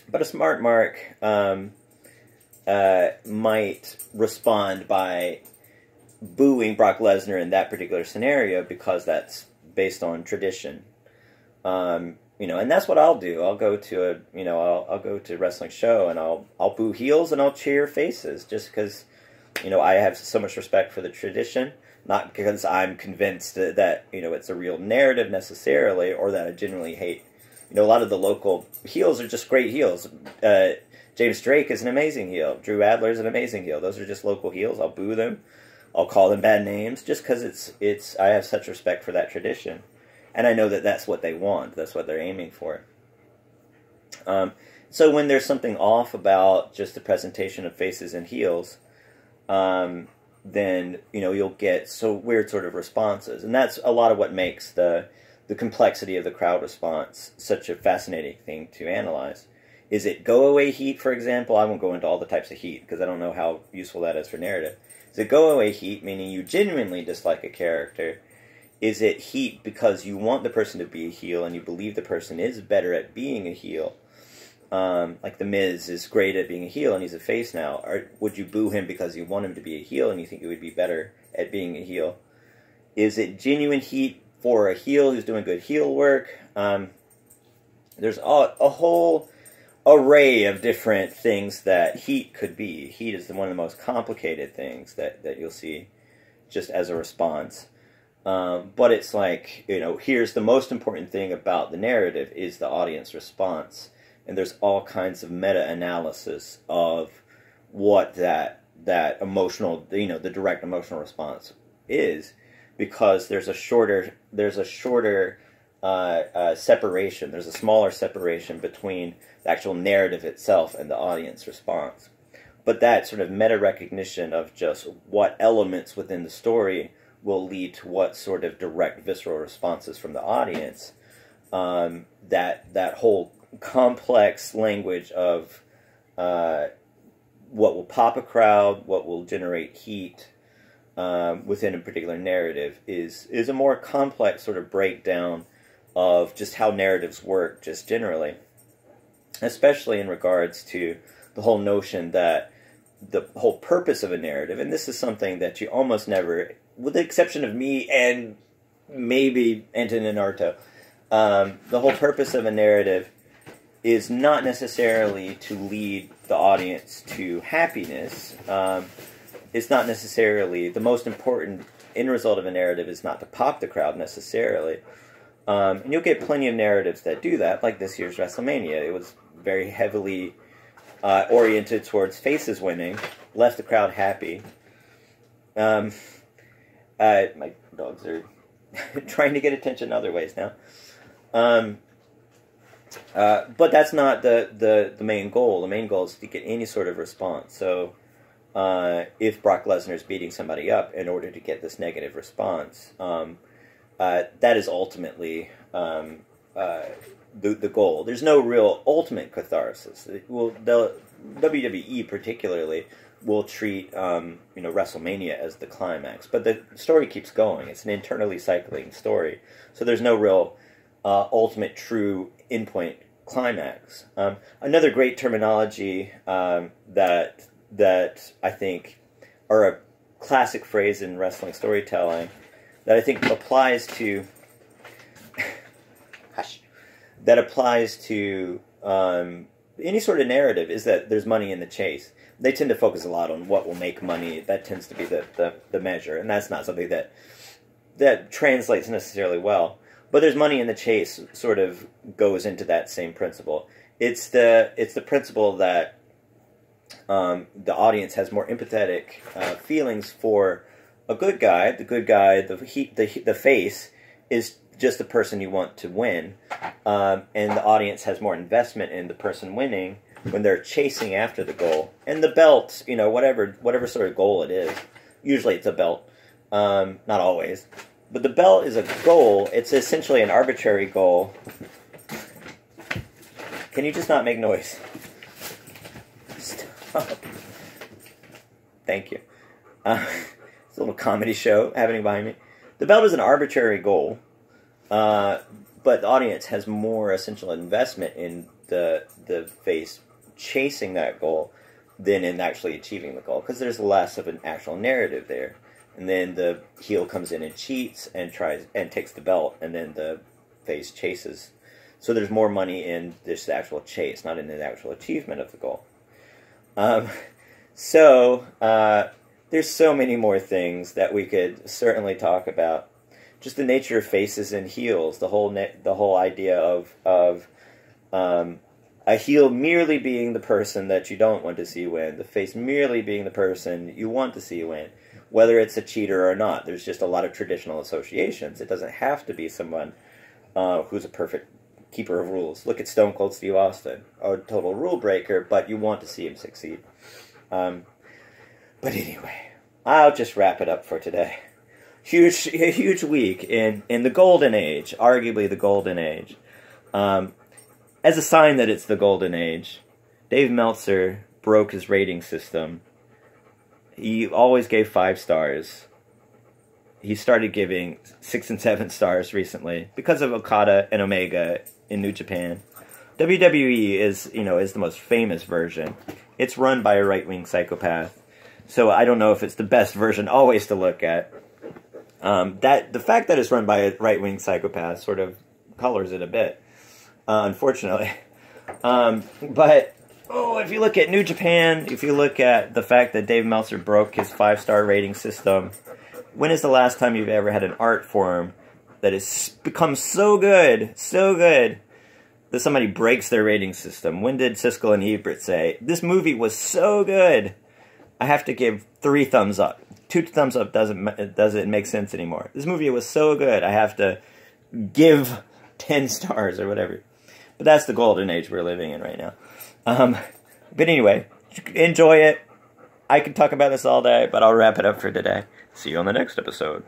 But a smart mark might respond by booing Brock Lesnar in that particular scenario because that's based on tradition. And that's what I'll do. I'll go to I'll go to a wrestling show and I'll boo heels and I'll cheer faces just because, I have so much respect for the tradition, not because I'm convinced that it's a real narrative necessarily, or that I genuinely hate. A lot of the local heels are just great heels. James Drake is an amazing heel. Drew Adler is an amazing heel. Those are just local heels. I'll boo them. I'll call them bad names just because I have such respect for that tradition. And I know that that's what they want. That's what they're aiming for. So when there's something off about just the presentation of faces and heels, then, you'll get so weird sort of responses. And that's a lot of what makes the complexity of the crowd response such a fascinating thing to analyze. Is it go-away heat, for example? I won't go into all the types of heat because I don't know how useful that is for narrative. Is it go-away heat, meaning you genuinely dislike a character? Is it heat because you want the person to be a heel and you believe the person is better at being a heel? Like The Miz is great at being a heel and he's a face now. Or would you boo him because you want him to be a heel and you think he would be better at being a heel? Is it genuine heat for a heel who's doing good heel work? There's a whole array of different things that heat could be. Heat is one of the most complicated things that you'll see just as a response. But it's like, here's the most important thing about the narrative is the audience response. And there's all kinds of meta-analysis of what that emotional, the direct emotional response is, because there's a shorter separation. There's a smaller separation between the actual narrative itself and the audience response. But that sort of meta-recognition of just what elements within the story will lead to what sort of direct visceral responses from the audience, that whole complex language of what will pop a crowd, what will generate heat within a particular narrative is a more complex sort of breakdown of just how narratives work just generally, especially in regards to the whole notion that the whole purpose of a narrative, and this is something that you almost never, with the exception of me and maybe Anton and Arto, the whole purpose of a narrative is not necessarily to lead the audience to happiness. It's not necessarily, the most important end result of a narrative is not to pop the crowd necessarily. And you'll get plenty of narratives that do that, like this year's WrestleMania. It was very heavily oriented towards faces winning, left the crowd happy. My dogs are trying to get attention other ways now. But that's not the main goal. The main goal is to get any sort of response. So if Brock Lesnar is beating somebody up in order to get this negative response, that is ultimately the goal. There's no real ultimate catharsis. The WWE particularly will treat WrestleMania as the climax, but the story keeps going. It's an internally cycling story, so there's no real ultimate true endpoint climax. Another great terminology that I think are a classic phrase in wrestling storytelling that I think applies to any sort of narrative is that there's money in the chase. They tend to focus a lot on what will make money. That tends to be the measure, and that's not something that translates necessarily well. But there's money in the chase sort of goes into that same principle. It's the principle that the audience has more empathetic feelings for a good guy. The good guy, the face, is just the person you want to win, and the audience has more investment in the person winning when they're chasing after the goal. And the belt, whatever sort of goal it is, usually it's a belt, not always. But the belt is a goal. It's essentially an arbitrary goal. Can you just not make noise? Stop. Thank you. It's a little comedy show happening behind me. The belt is an arbitrary goal, but the audience has more essential investment in the face chasing that goal than in actually achieving the goal, because there's less of an actual narrative there. And then the heel comes in and cheats and tries and takes the belt, and then the face chases. So there's more money in this actual chase, not in the actual achievement of the goal. There's so many more things that we could certainly talk about. Just the nature of faces and heels, the whole idea of a heel merely being the person that you don't want to see win, the face merely being the person you want to see win, whether it's a cheater or not. There's just a lot of traditional associations. It doesn't have to be someone who's a perfect keeper of rules. Look at Stone Cold Steve Austin, a total rule breaker, but you want to see him succeed. But anyway, I'll just wrap it up for today. Huge week in the golden age, arguably the golden age. As a sign that it's the golden age, Dave Meltzer broke his rating system. He always gave 5 stars. He started giving 6 and 7 stars recently because of Okada and Omega in New Japan. WWE is the most famous version. It's run by a right-wing psychopath, so I don't know if it's the best version always to look at. The fact that it's run by a right-wing psychopath sort of colors it a bit, unfortunately. But if you look at New Japan, if you look at the fact that Dave Meltzer broke his 5-star rating system, when is the last time you've ever had an art form that has become so good, that somebody breaks their rating system? When did Siskel and Ebert say, this movie was so good, I have to give 3 thumbs up. 2 thumbs up doesn't make sense anymore. This movie was so good, I have to give 10 stars or whatever. But that's the golden age we're living in right now. But anyway, enjoy it. I could talk about this all day, but I'll wrap it up for today. See you on the next episode.